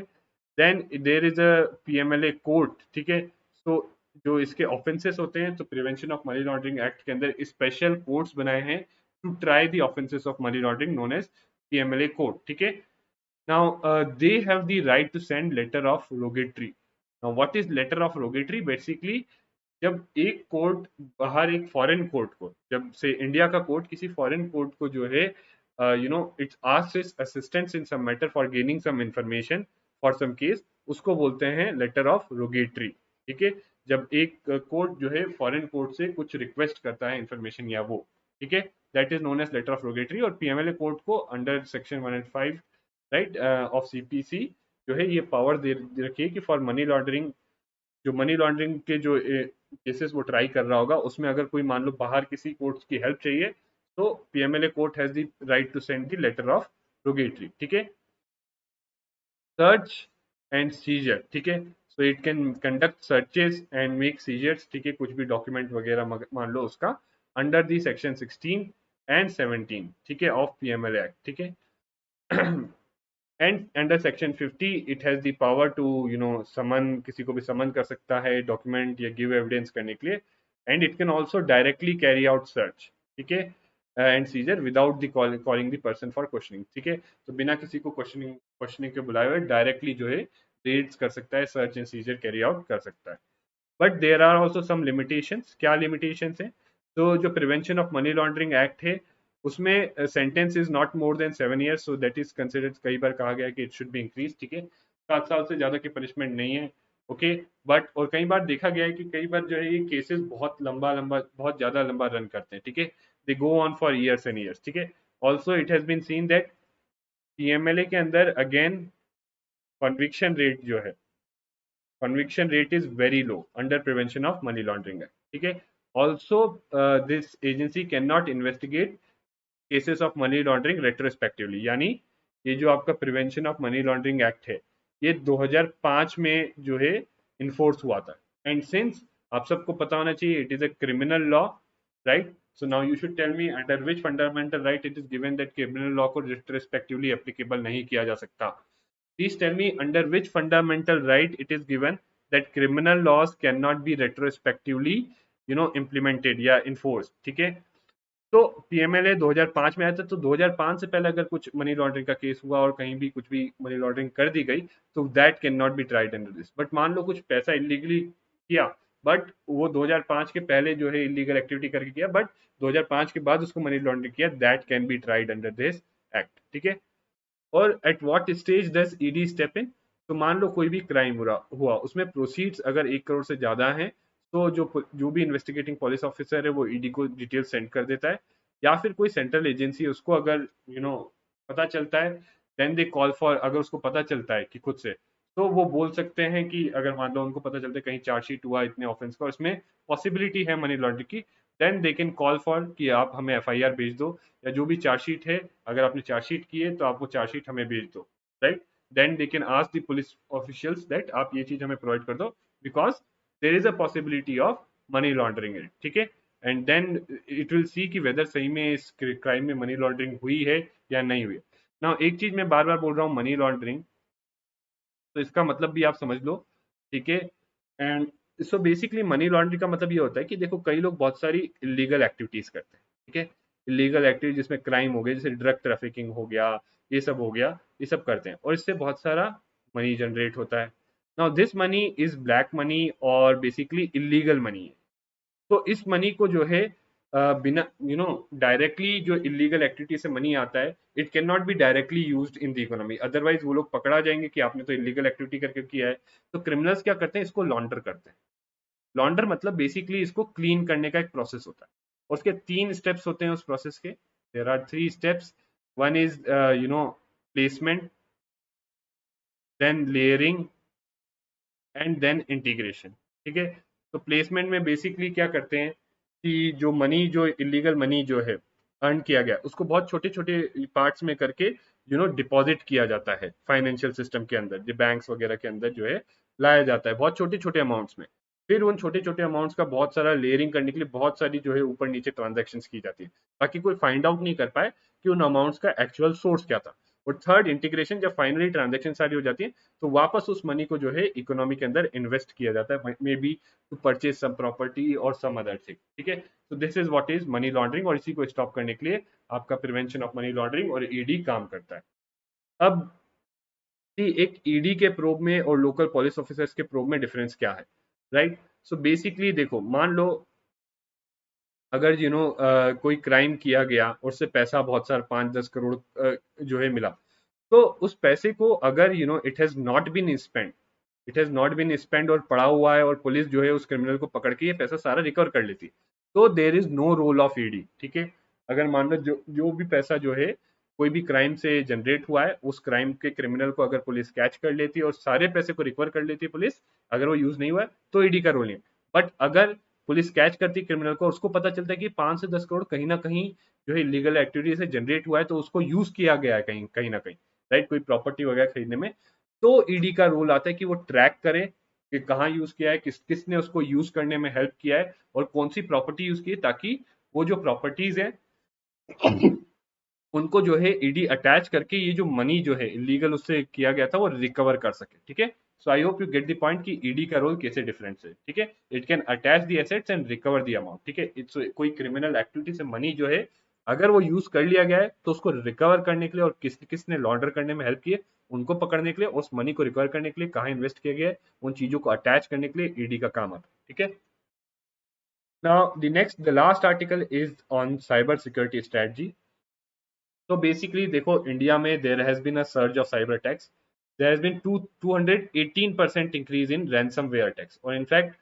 Then there is a PMLA court, ठीक है। सो जो इसके ऑफेंसेस होते हैं, तो prevention of money laundering act के अंदर स्पेशल कोर्ट्स बनाए हैं to try the offences of money laundering known as PMLA court, ठीक है। Now, they have the right to send letter of rogatory. Now, what is letter of rogatory? Basically, जब एक कोर्ट बाहर एक फॉरेन कोर्ट को, जब से इंडिया का कोर्ट किसी फॉरेन कोर्ट को जो है it's asked its assistance in some matter for gaining some information for some case, उसको बोलते हैं लेटर ऑफ रोगेटरी। ठीक है, जब एक कोर्ट जो है फॉरेन कोर्ट से कुछ रिक्वेस्ट करता है इंफॉर्मेशन या वो, ठीक है, that is known as letter of rogatory. और पीएमएलए कोर्ट को under section 105 right of CPC जो है ये पावर दे रखी है कि फॉर मनी लॉन्ड्रिंग, जो मनी लॉन्ड्रिंग के जो केसेस वो ट्राई कर रहा होगा उसमें अगर कोई मान लो बाहर किसी कोर्ट की हेल्प चाहिए, तो PMLA court has the right to send the letter of rogatory. ठीक है, सर्च एंड सीजर, ठीक है, so it can conduct searches and make seizures, ठीक है, कुछ भी डॉक्यूमेंट वगैरह मान लो उसका, अंडर दी सेक्शन 16 एंड 17, ठीक है, ऑफ पीएमएलए एक्ट। ठीक है, and under section 50 it has the power to summon, किसी को भी समन कर सकता है डॉक्यूमेंट या गिव एविडेंस करने के लिए। And it can also directly carry out search, ठीक है, and seizure without the calling the person for questioning. ठीक है, तो बिना किसी को क्वेश्चनिंग के बुलाए हुए डायरेक्टली जो है रेड्स कर सकता है, search and seizure carry out कर सकता है। But there are also some limitations. क्या लिमिटेशंस हैं? तो जो prevention of money laundering act है उसमें sentence is not more than 7 years, so that is considered, कई बार कहा गया कि इट शुड बी इंक्रीज। ठीक है, 7 साल से ज्यादा की पनिशमेंट नहीं है। ओके, बट और कई बार देखा गया है कि कई बार जो है ये केसेस बहुत लंबा लंबा बहुत ज्यादा लंबा रन करते हैं। ठीक है, they go on for years and years. ठीक है, also it has been seen that PMLA के अंदर अगेन कन्विक्शन रेट जो है, conviction rate is very low under prevention of money laundering act. ठीक है, also this agency cannot investigate cases of money laundering retrospectively, यानी ये जो आपका prevention of money laundering act है ये 2005 में जो है इन्फोर्स हुआ था। एंड सिंस आप सबको पता होना चाहिए it is a criminal law, right, so now you should tell me under which fundamental right it is given that criminal law को रिट्रोस्पेक्टिवली एप्लीकेबल नहीं किया जा सकता। Please tell me under which fundamental right it is given that criminal laws cannot be retrospectively implemented या enforced। ठीक है, तो पीएमएलए 2005 में आया था, तो 2005 से पहले अगर कुछ मनी लॉन्ड्रिंग का केस हुआ और कहीं भी कुछ भी मनी लॉन्ड्रिंग कर दी गई तो that can not be tried under this. But मान लो कुछ पैसा इलीगली किया, बट वो 2005 के पहले जो है इलीगल एक्टिविटी करके किया, बट 2005 के बाद उसको मनी लॉन्ड्रिंग किया, that can be tried under this act. ठीक है, और at what stage does ED step in? तो मान लो कोई भी क्राइम हुआ उसमें प्रोसीड्स अगर 1 करोड़ से ज्यादा हैं, तो जो भी इन्वेस्टिगेटिंग पुलिस ऑफिसर है वो ईडी को डिटेल सेंड कर देता है, या फिर कोई सेंट्रल एजेंसी उसको अगर पता चलता है, देन दे कॉल फॉर, अगर उसको पता चलता है कि खुद से, तो वो बोल सकते हैं कि अगर मान लो उनको पता चलता है कहीं चार्जशीट हुआ इतने ऑफेंस का और इसमें पॉसिबिलिटी है मनी लॉन्ड्रिंग की, then they can call for कि आप हमें एफआईआर भेज दो, या जो भी चार्जशीट है, अगर आपने चार्जशीट की है तो आप वो चार्जशीट हमें भेज दो, right, then they can ask the police officials that आप ये चीज हमें प्रोवाइड कर दो because there is a possibility of money laundering it. ठीक है, and then it will see कि वेदर सही में इस क्राइम में मनी लॉन्ड्रिंग हुई है या नहीं हुई। ना एक चीज मैं बार बार बोल रहा हूँ, मनी लॉन्ड्रिंग, तो इसका मतलब भी आप समझ लो। ठीक है, and so basically money laundering का मतलब ये होता है कि देखो कई लोग बहुत सारी इलीगल एक्टिविटीज करते हैं। ठीक है, इलीगल एक्टिविटी जिसमें क्राइम हो गया, जैसे ड्रग ट्रैफिकिंग हो गया, ये सब हो गया, ये सब करते हैं और इससे बहुत सारा मनी जनरेट होता है। Now this money is black money और बेसिकली इलीगल मनी है। तो इस मनी को जो है बिना डायरेक्टली जो इलीगल एक्टिविटी से मनी आता है, it can not be directly used in the economy, otherwise वो लोग पकड़ा जाएंगे कि आपने तो इलीगल एक्टिविटी करके किया है। तो क्रिमिनल्स क्या करते हैं, इसको लॉन्डर करते हैं। लॉन्डर मतलब बेसिकली इसको क्लीन करने का एक प्रोसेस होता है और उसके 3 स्टेप्स होते हैं उस प्रोसेस के। There are 3 steps. One is placement, then layering and then integration. ठीक है, तो प्लेसमेंट में बेसिकली क्या करते हैं कि जो मनी, जो इलीगल मनी जो है अर्न किया गया, उसको बहुत छोटे छोटे पार्ट्स में करके डिपॉजिट किया जाता है फाइनेंशियल सिस्टम के अंदर, जो बैंक्स वगैरह के अंदर जो है लाया जाता है बहुत छोटे छोटे अमाउंट्स में। फिर उन छोटे छोटे अमाउंट्स का बहुत सारा लेयरिंग करने के लिए बहुत सारी जो है ऊपर नीचे ट्रांजेक्शन की जाती है, ताकि कोई फाइंड आउट नहीं कर पाए कि उन अमाउंट्स का एक्चुअल सोर्स क्या था। और थर्ड इंटीग्रेशन, जब फाइनली ट्रांजेक्शन सारी हो जाती है तो वापस उस मनी को जो है इकोनॉमी के अंदर इन्वेस्ट किया जाता है, maybe to purchase some property और सम अदर थिंग। ठीक है, तो this is what is money laundering, और इसी को स्टॉप करने के लिए आपका प्रिवेंशन ऑफ मनी लॉन्ड्रिंग और ईडी काम करता है। अब एक ईडी के प्रोब में और लोकल पुलिस ऑफिसर्स के प्रोब में डिफरेंस क्या है, राइट? सो बेसिकली देखो, मान लो अगर कोई क्राइम किया गया और उससे पैसा बहुत सारा 5-10 करोड़ जो है मिला, तो उस पैसे को अगर it has not been spend, it has not been spend और पड़ा हुआ है, और पुलिस जो है उस क्रिमिनल को पकड़ के ये पैसा सारा रिकवर कर लेती, तो there is no role of ED. ठीक है, अगर मान लो जो जो भी पैसा जो है कोई भी क्राइम से जनरेट हुआ है, उस क्राइम के क्रिमिनल को अगर पुलिस कैच कर लेती है और सारे पैसे को रिकवर कर लेती है पुलिस, अगर वो यूज नहीं हुआ है तो ईडी का रोल नहीं है। बट अगर पुलिस कैच करती है क्रिमिनल को, उसको पता चलता है कि 5 से 10 करोड़ कहीं ना कहीं जो है इलीगल एक्टिविटी से जनरेट हुआ है, तो उसको यूज किया गया है कहीं कहीं ना कहीं, राइट, कोई प्रॉपर्टी वगैरह खरीदने में, तो ईडी का रोल आता है कि वो ट्रैक करे कि कहाँ यूज किया है, किसने उसको यूज करने में हेल्प किया है, और कौन सी प्रॉपर्टी यूज की है, ताकि वो जो प्रॉपर्टीज है उनको जो है ईडी अटैच करके ये जो मनी जो है इलीगल उससे किया गया था वो रिकवर कर सके। ठीक है, so I hope you get the point कि ईडी का रोल कैसे डिफरेंट है। ठीक है, it can attach the assets and recover the amount. ठीक है, इट्स कोई क्रिमिनल एक्टिविटी से मनी जो है अगर वो यूज कर लिया गया है, तो उसको रिकवर करने के लिए और किसने लॉन्डर करने में हेल्प की है उनको पकड़ने के लिए, उस मनी को रिकवर करने के लिए कहाँ इन्वेस्ट किया गया है, उन चीजों को अटैच करने के लिए ईडी का काम आता है। ठीक है, now the last article is on cyber security strategy. तो बेसिकली देखो, इंडिया में there has been a surge of cyber attacks, there has been 218% increase in ransomware attacks, और इनफैक्ट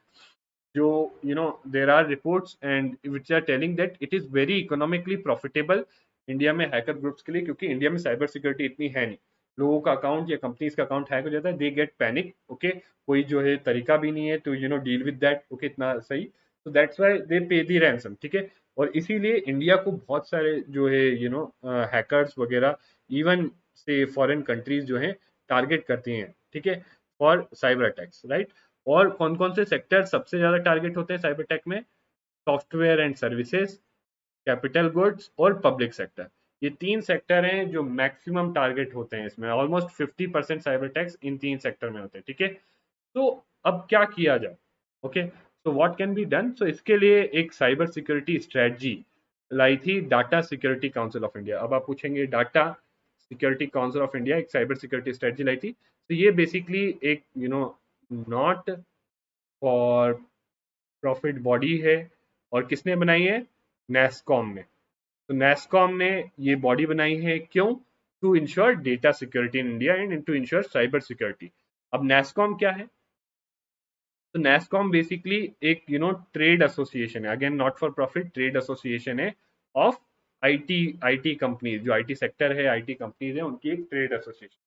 जो there are reports and which are telling that it is very economically profitable India में हैकर ग्रुप्स के लिए, क्योंकि इंडिया में साइबर सिक्योरिटी इतनी है नहीं, लोगों का अकाउंट या कंपनीज का अकाउंट हैक हो जाता है, दे गेट पैनिक। ओके, कोई जो है तरीका भी नहीं है तो डील विद दैट, ओके, इतना सही, तो दैट्स व्हाई दे पे दी रैंसम। ठीक है, और इसीलिए इंडिया को बहुत सारे जो है हैकर्स वगैरह, इवन से फॉरेन कंट्रीज जो है टारगेट करती हैं। ठीक है, फॉर साइबर अटैक्स, राइट। और कौन कौन से सेक्टर सबसे ज्यादा टारगेट होते हैं साइबर टेक में? Software and services, capital goods और पब्लिक सेक्टर। ये तीन सेक्टर हैं जो मैक्सिमम टारगेट होते हैं इसमें, ऑलमोस्ट 50% साइबर टैक्स इन तीन सेक्टर में होते हैं। ठीक है, तो अब क्या किया जाए? Okay, so what can be done? So इसके लिए एक साइबर सिक्योरिटी स्ट्रेटजी लाई थी data security council of India. अब आप पूछेंगे, data security council of India एक साइबर सिक्योरिटी स्ट्रेटजी लाई थी, तो ये बेसिकली एक नॉट फॉर प्रॉफिट बॉडी है, और किसने बनाई है? नेस्कॉम ने। तो नेस्कॉम ने ये बॉडी बनाई है, क्यों? To ensure data security in India and to ensure cyber security. अब नेस्कॉम क्या है? तो नेस्कॉम बेसिकली एक ट्रेड एसोसिएशन है, again not for profit, trade association है ऑफ आईटी आईटी कंपनीज, जो आईटी सेक्टर है, आईटी कंपनीज है, उनकी एक ट्रेड एसोसिएशन।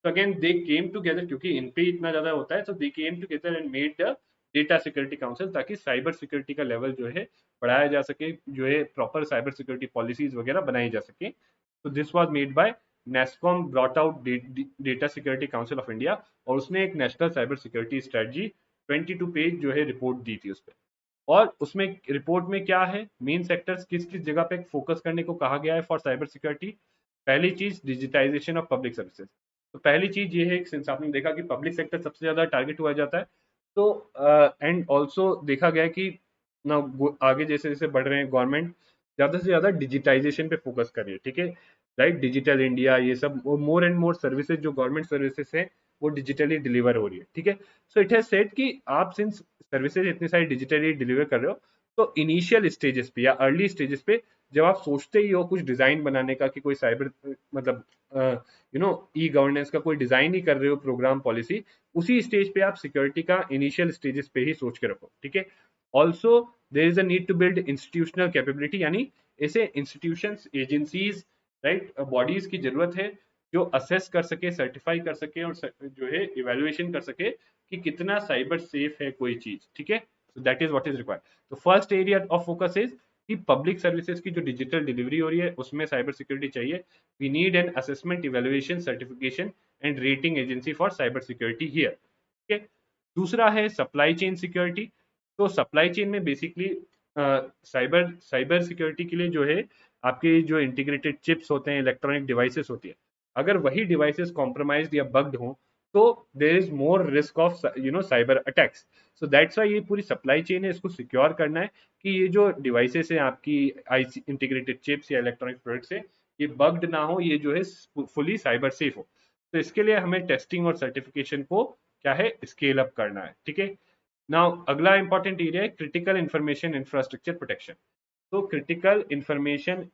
तो अगेन दे केम टुगेदर, क्योंकि इन पे इतना ज्यादा होता है, तो they came together and made the data security council, ताकि साइबर सिक्योरिटी का लेवल जो है बढ़ाया जा सके, जो है प्रॉपर साइबर सिक्योरिटी पॉलिसीज वगैरह बनाई जा सके। तो this was made by NASSCOM, brought out data security council of India, और उसने एक national cyber security strategy 22 page जो है रिपोर्ट दी थी उस पर। और उसमें रिपोर्ट में क्या है, मेन सेक्टर्स किस किस जगह पे फोकस करने को कहा गया है फॉर साइबर सिक्योरिटी। पहली चीज, डिजिटाइजेशन ऑफ पब्लिक सर्विसेज। तो पहली चीज ये है, सिंस आपने देखा कि पब्लिक सेक्टर सबसे ज्यादा टारगेट हुआ जाता है, तो एंड ऑल्सो देखा गया कि ना आगे जैसे जैसे बढ़ रहे हैं, गवर्नमेंट ज्यादा से ज्यादा डिजिटाइजेशन पे फोकस कर रही है। ठीक है, राइट, डिजिटल इंडिया, ये सब मोर एंड मोर सर्विसेज जो गवर्नमेंट सर्विसेज है वो डिजिटली डिलीवर हो रही है। ठीक है, सो इट हैज सेड कि आप सिंस सर्विसेज इतनी सारी डिजिटली डिलीवर कर रहे हो, तो इनिशियल स्टेजेस पे या अर्ली स्टेजेस पे जब आप सोचते ही हो कुछ डिजाइन बनाने का कि कोई साइबर मतलब ई गवर्नेंस का कोई डिजाइन ही कर रहे हो, प्रोग्राम पॉलिसी, उसी स्टेज पे आप सिक्योरिटी का इनिशियल स्टेजेस पे ही सोच के रखो। ठीक है, also there is a need to build institutional capability, यानी ऐसे इंस्टीट्यूशंस, एजेंसीज, राइट, बॉडीज की जरूरत है जो असेस कर सके, सर्टिफाई कर सके, और जो है इवेल्युएशन कर सके कि कितना साइबर सेफ है कोई चीज। ठीक है, so that is what is required. तो first area of focus is कि पब्लिक सर्विसेज की जो डिजिटल डिलीवरी हो रही है उसमें साइबर सिक्योरिटी चाहिए। We need an assessment, evaluation, certification and rating agency for cyber security here. ठीक है, दूसरा है सप्लाई चेन सिक्योरिटी। तो सप्लाई चेन में बेसिकली साइबर साइबर सिक्योरिटी के लिए जो है आपके जो इंटीग्रेटेड चिप्स होते हैं, इलेक्ट्रॉनिक डिवाइसेस होती है, अगर वही डिवाइसेस कॉम्प्रोमाइज्ड या बग्ड हो, तो there is more risk of cyber attacks. So that's why ये पूरी सप्लाई चेन है, इसको सिक्योर करना है कि ये जो डिवाइसेस हैं आपकी आईसी इंटीग्रेटेड चिप्स या इलेक्ट्रॉनिक प्रोडक्ट्स है, ये बग्ड ना हो, ये जो है फुली साइबर सेफ हो। तो इसके लिए हमें टेस्टिंग और सर्टिफिकेशन को क्या है, स्केल अप करना है। ठीक है, नाउ अगला इंपॉर्टेंट एरिया है क्रिटिकल इंफॉर्मेशन इंफ्रास्ट्रक्चर प्रोटेक्शन। तो critical information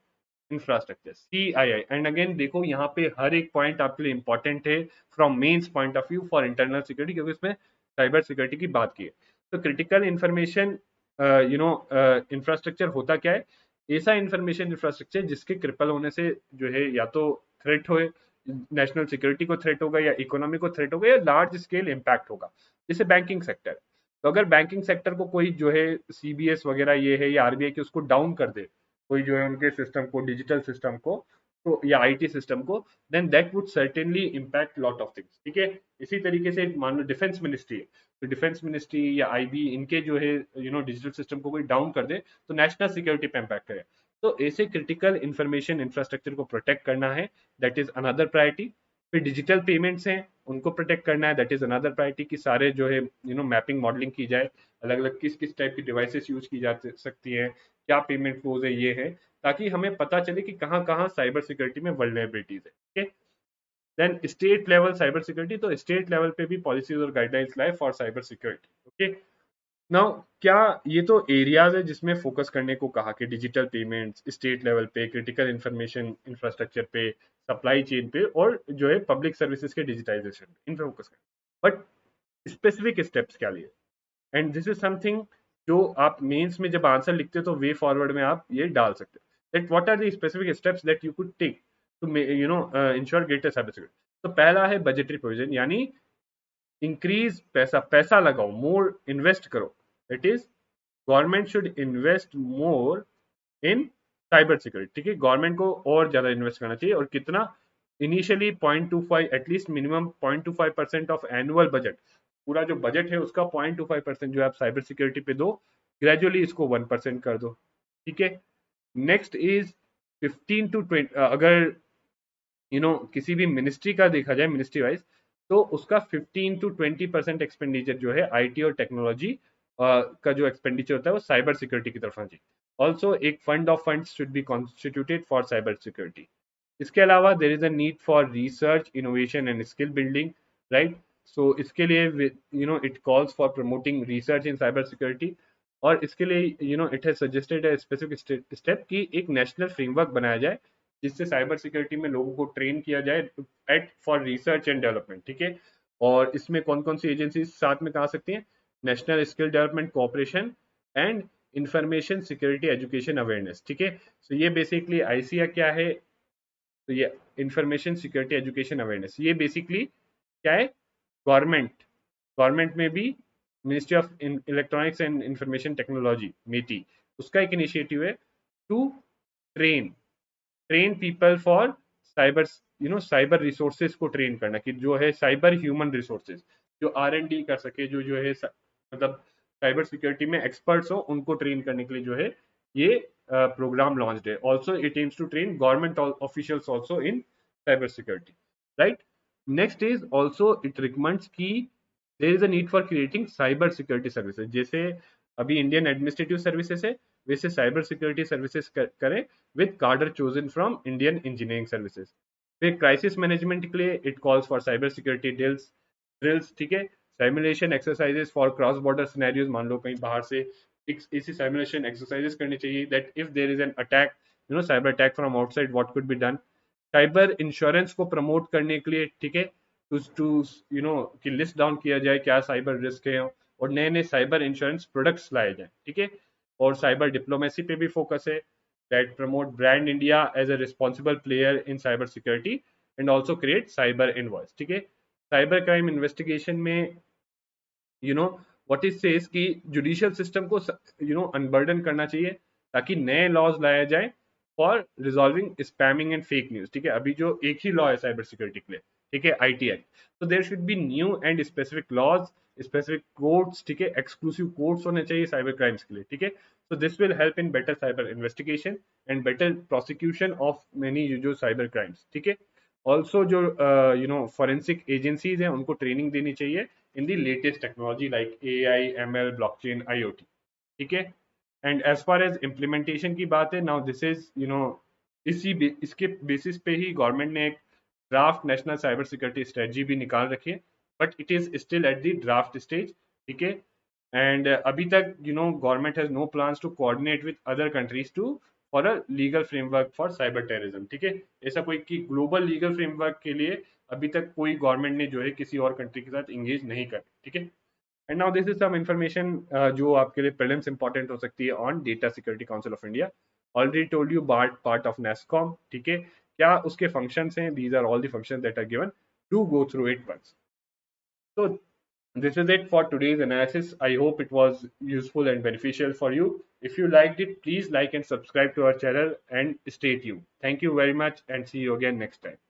infrastructure CII, and again देखो यहाँ पे हर एक पॉइंट आपके लिए इंपॉर्टेंट है from mains point of view for internal security, क्योंकि इसमें साइबर सिक्योरिटी की बात की है। तो क्रिटिकल इंफॉर्मेशन इंफ्रास्ट्रक्चर होता क्या है? ऐसा इंफॉर्मेशन इंफ्रास्ट्रक्चर जिसके क्रिपल होने से जो है या तो थ्रेट हो, नेशनल सिक्योरिटी को थ्रेट होगा या इकोनॉमी को थ्रेट होगा या लार्ज स्केल इम्पैक्ट होगा, जैसे बैंकिंग सेक्टर। तो अगर बैंकिंग सेक्टर को कोई जो है CBS वगैरह ये है या RBI की उसको डाउन कर दे, कोई जो है उनके सिस्टम को, डिजिटल सिस्टम को, तो या IT सिस्टम को, then that would certainly impact lot of things. ठीक है, इसी तरीके से मान लो डिफेंस मिनिस्ट्री है, तो डिफेंस मिनिस्ट्री या IB इनके जो है डिजिटल सिस्टम को कोई डाउन कर दे तो नेशनल सिक्योरिटी पे इम्पैक्ट करे। तो ऐसे क्रिटिकल इंफॉर्मेशन इंफ्रास्ट्रक्चर को प्रोटेक्ट करना है, दैट इज अनदर प्रायोरिटी। फिर डिजिटल पेमेंट्स हैं, उनको प्रोटेक्ट करना है, दैट इज अनदर प्रायोरिटी कि सारे जो है मैपिंग मॉडलिंग की जाए, अलग अलग किस किस टाइप की डिवाइसेस यूज की जा सकती हैं, क्या पेमेंट फ्लोज है, ये है, ताकि हमें पता चले कि कहाँ कहाँ साइबर सिक्योरिटी में वल्नरेबिलिटीज है। ठीक है, then state level cyber security, तो स्टेट लेवल पे भी पॉलिसीज और गाइडलाइंस लाए for cyber security. Okay, now क्या ये तो एरियाज है जिसमें फोकस करने को कहा कि डिजिटल पेमेंट्स, स्टेट लेवल पे क्रिटिकल इंफॉर्मेशन इंफ्रास्ट्रक्चर पे, सप्लाई चेन पे, और जो है पब्लिक सर्विसेज के डिजिटाइजेशन इन पे फोकस करें। बट स्पेसिफिक स्टेप्स क्या लिए? एंड दिस इज समथिंग जो आप मेंस में जब आंसर लिखते हो तो वे फॉरवर्ड में आप ये डाल सकते हो, that what are the specific steps that you could take to ensure greater cyber security. तो पहला है बजटरी प्रोविजन, यानी इंक्रीज पैसा, पैसा लगाओ, मोर इन्वेस्ट करो। It is government should invest more in cyber security. ठीक है, गवर्नमेंट को और ज्यादा इन्वेस्ट करना चाहिए, और कितना? Initially 0.25, at least minimum 0.25% of annual budget, पूरा जो बजट है उसका 0.25% जो है आप साइबर सिक्योरिटी पे दो, ग्रेजुअली इसको 1% कर दो। ठीक है, नेक्स्ट इज 15 to 20, अगर किसी भी मिनिस्ट्री का देखा जाए मिनिस्ट्री वाइज, तो उसका 15 to 20% एक्सपेंडिचर जो है IT और टेक्नोलॉजी का जो एक्सपेंडिचर होता है वो साइबर सिक्योरिटी की तरफ आना चाहिए। ऑल्सो एक fund of funds should be constituted for cyber security. इसके अलावा there is a need for research, innovation and skill building, right. So इसके लिए it calls for promoting research in cyber security, और इसके लिए it has suggested a specific step कि एक नेशनल फ्रेमवर्क बनाया जाए जिससे साइबर सिक्योरिटी में लोगों को ट्रेन किया जाए at for research and development. ठीक है, और इसमें कौन कौन सी एजेंसी साथ में आ सकती हैं? National skill development corporation and information security education awareness. ठीक है, तो ये बेसिकली ICA क्या है? तो ये इंफॉर्मेशन सिक्योरिटी एजुकेशन अवेयरनेस, ये बेसिकली क्या है? गवर्नमेंट, गवर्नमेंट में भी ministry of electronics and information technology, MeitY, उसका एक इनिशिएटिव है to train train people for cyber, cyber resources को ट्रेन करना, कि जो है साइबर ह्यूमन रिसोर्सेज, जो R&D कर सके, जो है मतलब साइबर सिक्योरिटी में एक्सपर्ट्स हो, उनको ट्रेन करने के लिए जो है ये प्रोग्राम लॉन्च्ड है। Also it aims to train government officials also in cyber security, right. Next is also it recommends की there is a need for creating cyber security services, जैसे अभी इंडियन एडमिनिस्ट्रेटिव सर्विसेज है, वैसे साइबर सिक्योरिटी सर्विसेज करें with cadre chosen from Indian engineering services. फिर क्राइसिस मैनेजमेंट के लिए it calls for cyber security drills. ठीक है, simulation exercises for cross border scenarios, मान लो कहीं बाहर से एक ऐसी सिमुलेशन एक्सरसाइजेस करनी चाहिए that if there is an attack, cyber attack from outside, what could be done. Cyber insurance को प्रमोट करने के लिए, ठीक है, टू टू कि लिस्ट डाउन किया जाए क्या साइबर रिस्क है, और नए नए साइबर इंश्योरेंस प्रोडक्ट्स लाए जाए। ठीक है, और साइबर डिप्लोमेसी पे भी फोकस है, that promote brand India as a responsible player in cyber security and also create cyber envoys. ठीक है, साइबर क्राइम इन्वेस्टिगेशन में व्हाट इज सेज कि जुडिशियल सिस्टम को अनबर्डन करना चाहिए, ताकि नए लॉज लाए जाए for resolving spamming and fake news. ठीक है, अभी जो एक ही लॉ है साइबर सिक्योरिटी के लिए, ठीक है, IT एक्ट, तो there should be new and specific laws, specific courts, ठीक है, एक्सक्लूसिव कोर्ट्स होने चाहिए साइबर क्राइम्स के लिए। ठीक है, so this will help in better cyber investigation and better prosecution of many जो साइबर क्राइम्स। ठीक है, ऑल्सो जो फॉरेंसिक एजेंसीज हैं उनको ट्रेनिंग देनी चाहिए in the latest technology like AI, ML, blockchain, IoT. ठीक है, and as far as implementation की बात है, नाउ दिस इज इसके बेसिस पे ही गवर्नमेंट ने एक draft national cyber security strategy भी निकाल रखी है, but it is still at the draft stage. ठीक है, एंड अभी तक government has no plans to coordinate with other countries to for a legal framework for cyber terrorism. ठीक है, ऐसा कोई कि ग्लोबल लीगल फ्रेमवर्क के लिए अभी तक कोई गवर्नमेंट ने जो है किसी और कंट्री के साथ इंगेज नहीं कर। ठीक है, and now this is some information जो आपके लिए प्रीलिम्स इंपॉर्टेंट हो सकती है on data security council of India. Already told you part of NASSCOM. ठीक है, क्या उसके फंक्शंस हैं, these are all the functions that are given, to go through it once. So this is it for today's analysis. I hope it was useful and beneficial for you. If you liked it, please like and subscribe to our channel and stay tuned. Thank you very much and see you again next time.